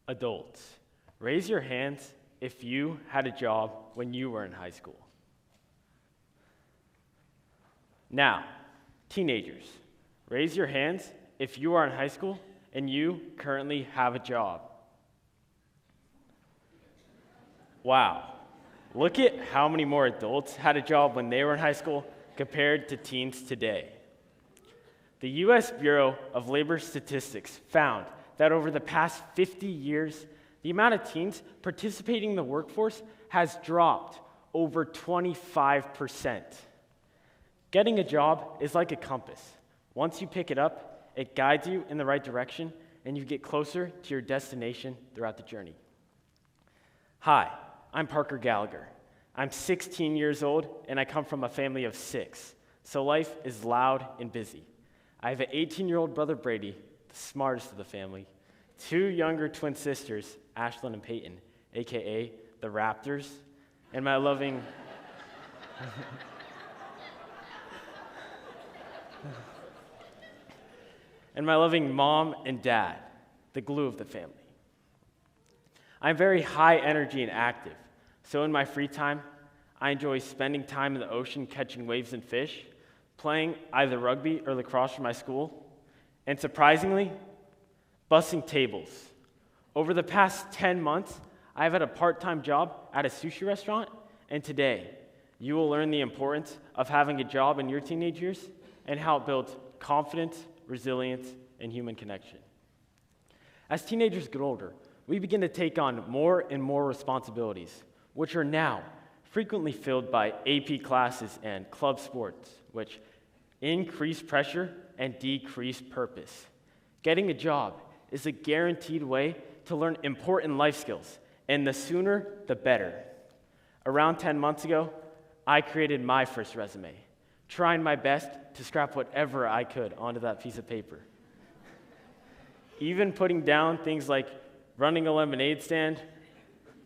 Adults, raise your hands if you had a job when you were in high school. Now, teenagers, raise your hands if you are in high school and you currently have a job. Wow, look at how many more adults had a job when they were in high school compared to teens today. The U.S. Bureau of Labor Statistics found that over the past 50 years, the amount of teens participating in the workforce has dropped over 25%. Getting a job is like a compass. Once you pick it up, it guides you in the right direction, and you get closer to your destination throughout the journey. Hi, I'm Parker Gallagher. I'm 16 years old, and I come from a family of 6, so life is loud and busy. I have an 18-year-old brother, Brady, the smartest of the family, 2 younger twin sisters, Ashlyn and Peyton, a.k.a. the Raptors, and my loving... and my loving mom and dad, the glue of the family. I'm very high energy and active, so in my free time, I enjoy spending time in the ocean catching waves and fish, playing either rugby or lacrosse for my school, and surprisingly, bussing tables. Over the past 10 months, I've had a part-time job at a sushi restaurant, and today, you will learn the importance of having a job in your teenage years and how it builds confidence, resilience, and human connection. As teenagers get older, we begin to take on more and more responsibilities, which are now frequently filled by AP classes and club sports, which increase pressure and decrease purpose. Getting a job is a guaranteed way to learn important life skills, and the sooner, the better. Around 10 months ago, I created my first resume, trying my best to scrap whatever I could onto that piece of paper. Even putting down things like running a lemonade stand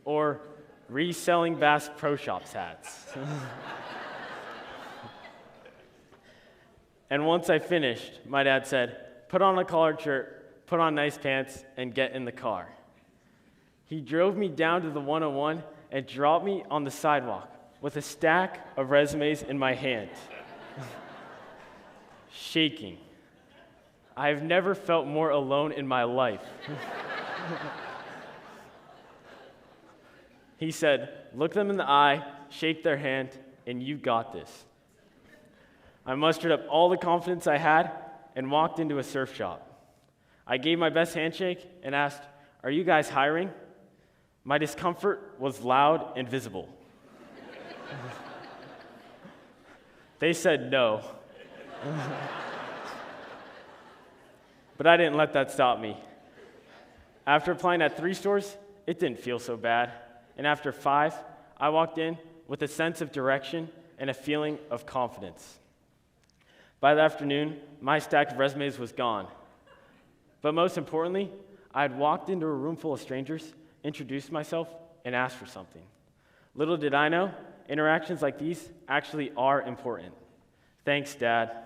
or reselling Bass Pro Shops hats. And once I finished, my dad said, "Put on a collared shirt, put on nice pants, and get in the car." He drove me down to the 101 and dropped me on the sidewalk with a stack of resumes in my hand. Shaking. I've never felt more alone in my life. He said, "Look them in the eye, shake their hand, and you got this." I mustered up all the confidence I had and walked into a surf shop. I gave my best handshake and asked, "Are you guys hiring?" My discomfort was loud and visible. They said no. But I didn't let that stop me. After applying at 3 stores, it didn't feel so bad. And after 5, I walked in with a sense of direction and a feeling of confidence. By the afternoon, my stack of resumes was gone. But most importantly, I had walked into a room full of strangers, introduced myself, and asked for something. Little did I know, interactions like these actually are important. Thanks, Dad.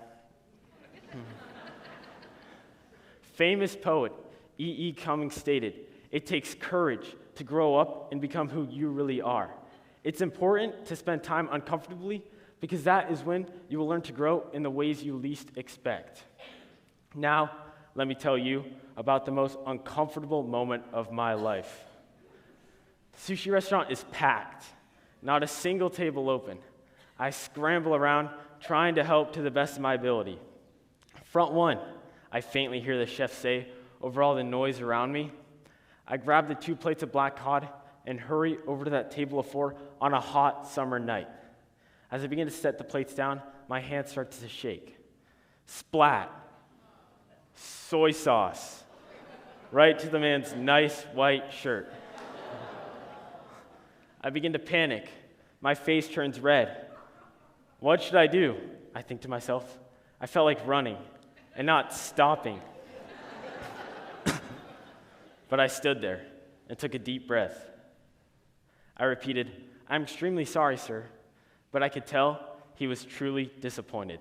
Famous poet E.E. Cummings stated, "It takes courage to grow up and become who you really are." It's important to spend time uncomfortably because that is when you will learn to grow in the ways you least expect. Now, let me tell you about the most uncomfortable moment of my life. The sushi restaurant is packed, not a single table open. I scramble around trying to help to the best of my ability. "Front one," I faintly hear the chef say over all the noise around me. I grab the 2 plates of black cod and hurry over to that table of 4 on a hot summer night. As I begin to set the plates down, my hand starts to shake. Splat. Soy sauce. Right to the man's nice white shirt. I begin to panic. My face turns red. What should I do? I think to myself. I felt like running and not stopping. But I stood there and took a deep breath. I repeated, "I'm extremely sorry, sir," but I could tell he was truly disappointed.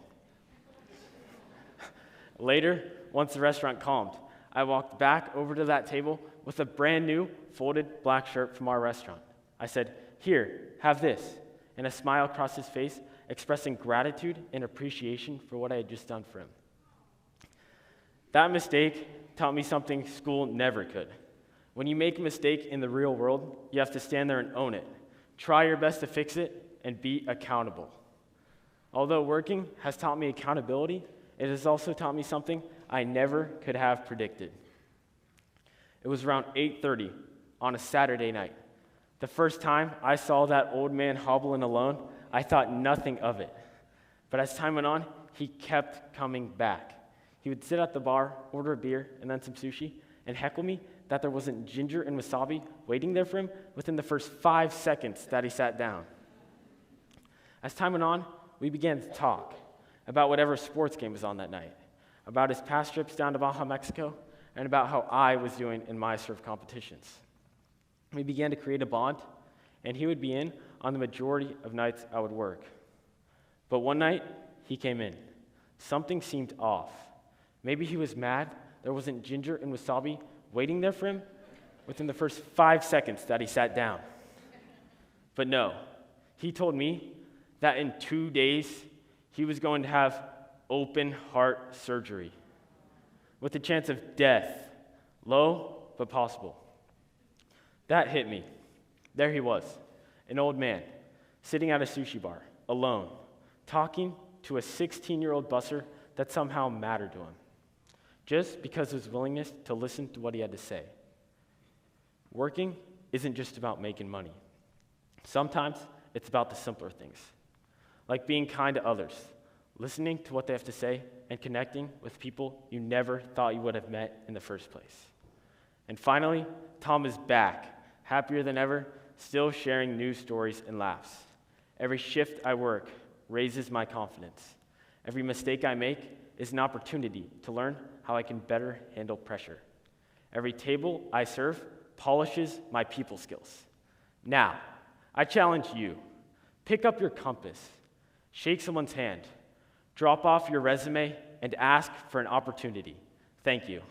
Later, once the restaurant calmed, I walked back over to that table with a brand new folded black shirt from our restaurant. I said, "Here, have this," and a smile crossed his face, expressing gratitude and appreciation for what I had just done for him. That mistake taught me something school never could. When you make a mistake in the real world, you have to stand there and own it. Try your best to fix it and be accountable. Although working has taught me accountability, it has also taught me something I never could have predicted. It was around 8:30 on a Saturday night. The first time I saw that old man hobbling alone, I thought nothing of it. But as time went on, he kept coming back. He would sit at the bar, order a beer, and then some sushi, and heckle me that there wasn't ginger and wasabi waiting there for him within the first 5 seconds that he sat down. As time went on, we began to talk about whatever sports game was on that night, about his past trips down to Baja, Mexico, and about how I was doing in my surf competitions. We began to create a bond, and he would be in on the majority of nights I would work. But one night, he came in. Something seemed off. Maybe he was mad there wasn't ginger and wasabi waiting there for him within the first 5 seconds that he sat down. But no, he told me that in 2 days, he was going to have open heart surgery with the chance of death, low but possible. That hit me. There he was, an old man, sitting at a sushi bar, alone, talking to a 16-year-old busser that somehow mattered to him, just because of his willingness to listen to what he had to say. Working isn't just about making money. Sometimes it's about the simpler things, like being kind to others, listening to what they have to say, and connecting with people you never thought you would have met in the first place. And finally, Tom is back, happier than ever, still sharing news stories and laughs. Every shift I work raises my confidence. Every mistake I make is an opportunity to learn how I can better handle pressure. Every table I serve polishes my people skills. Now, I challenge you, pick up your compass, shake someone's hand, drop off your resume, and ask for an opportunity. Thank you.